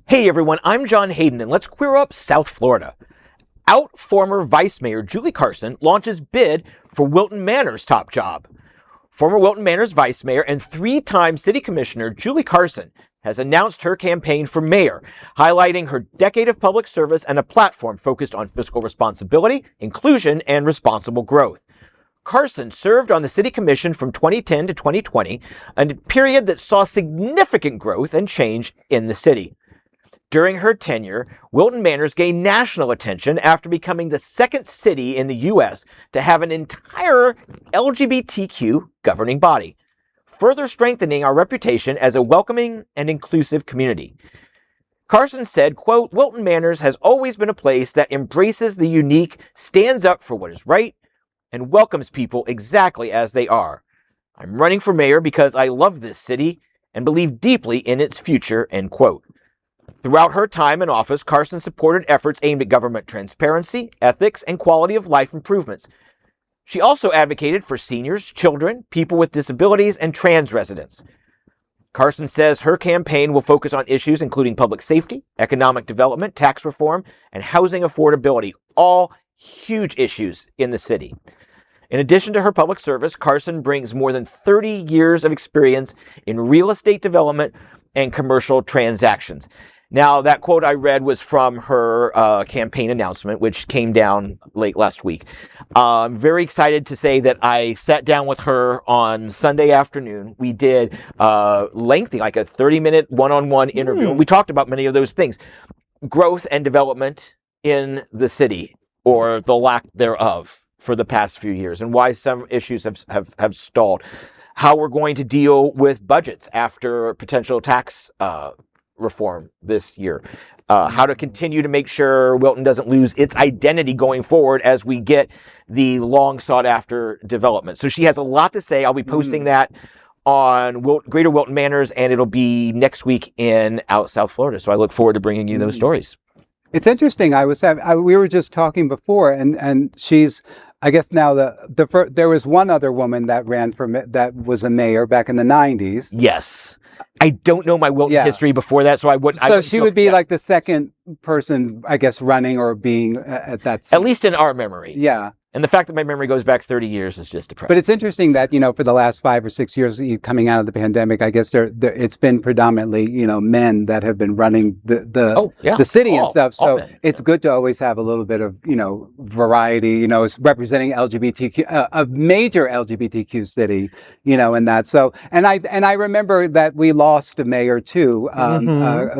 Hey everyone, I'm John Hayden, and let's queer up South Florida. Out former Vice Mayor Julie Carson launches bid for Wilton Manors' top job. Former Wilton Manors Vice Mayor and three-time City Commissioner Julie Carson has announced her campaign for mayor, highlighting her decade of public service and a platform focused on fiscal responsibility, inclusion, and responsible growth. Carson served on the City Commission from 2010 to 2020, a period that saw significant growth and change in the city. During her tenure, Wilton Manors gained national attention after becoming the second city in the U.S. to have an entire LGBTQ governing body, further strengthening our reputation as a welcoming and inclusive community. Carson said, quote, "Wilton Manors has always been a place that embraces the unique, stands up for what is right, and welcomes people exactly as they are. I'm running for mayor because I love this city and believe deeply in its future," end quote. Throughout her time in office, Carson supported efforts aimed at government transparency, ethics, and quality of life improvements. She also advocated for seniors, children, people with disabilities, and trans residents. Carson says her campaign will focus on issues including public safety, economic development, tax reform, and housing affordability, all huge issues in the city. In addition to her public service, Carson brings more than 30 years of experience in real estate development and commercial transactions. Now, that quote I read was from her campaign announcement, which came down late last week. I'm very excited to say that I sat down with her on Sunday afternoon. We did lengthy, like a 30-minute one-on-one interview. And we talked about many of those things. Growth and development in the city, or the lack thereof, for the past few years, and why some issues have stalled. How we're going to deal with budgets after potential tax reform this year. How to continue to make sure Wilton doesn't lose its identity going forward as we get the long sought after development. So she has a lot to say. I'll be posting that on Greater Wilton Manors, and it'll be next week in South Florida. So I look forward to bringing you those stories. It's interesting. We were just talking before, and she's, I guess now there was one other woman that ran that was a mayor back in the 90s. Yes. I don't know my Wilton history before that, so I would. So she would be like the second person, I guess, running or being at that seat. At least in our memory. Yeah. And the fact that my memory goes back 30 years is just depressing. But it's interesting that, for the last 5 or 6 years coming out of the pandemic, I guess it's been predominantly, men that have been running the city and stuff. So it's good to always have a little bit of, variety, representing LGBTQ, a major LGBTQ city, and that. So, and I remember that we lost a mayor too,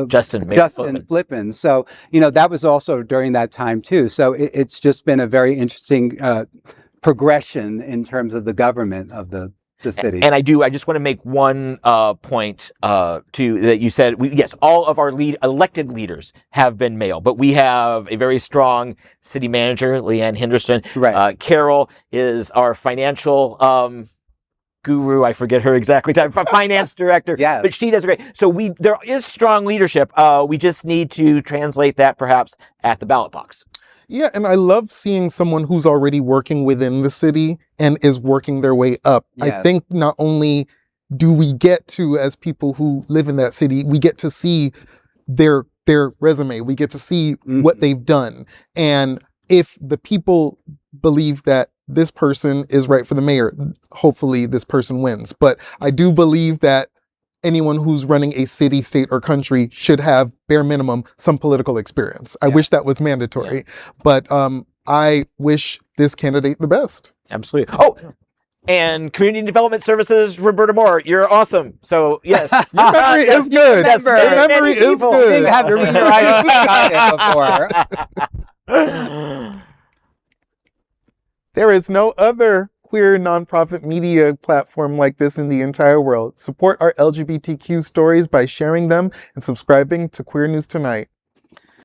Justin Flippin. So, that was also during that time too. So it's just been a very interesting progression in terms of the government of the city. And I just want to make one point too, that you said, yes, all of our elected leaders have been male, but we have a very strong city manager, Leanne Henderson. Right. Carol is our financial guru. I forget her exactly time. Finance director. Yes. But she does great. So there is strong leadership. We just need to translate that perhaps at the ballot box. Yeah, and I love seeing someone who's already working within the city and is working their way up. Yes. I think not only do we get to, as people who live in that city, we get to see their resume, we get to see what they've done. And if the people believe that this person is right for the mayor, hopefully this person wins. But I do believe that anyone who's running a city, state, or country should have, bare minimum, some political experience. I wish that was mandatory, but I wish this candidate the best. Absolutely. Oh, and Community Development Services, Roberta Moore, you're awesome. So, yes. Your memory is good. Your memory is good. Didn't have to before. There is no other queer nonprofit media platform like this in the entire world. Support our LGBTQ stories by sharing them and subscribing to Queer News Tonight.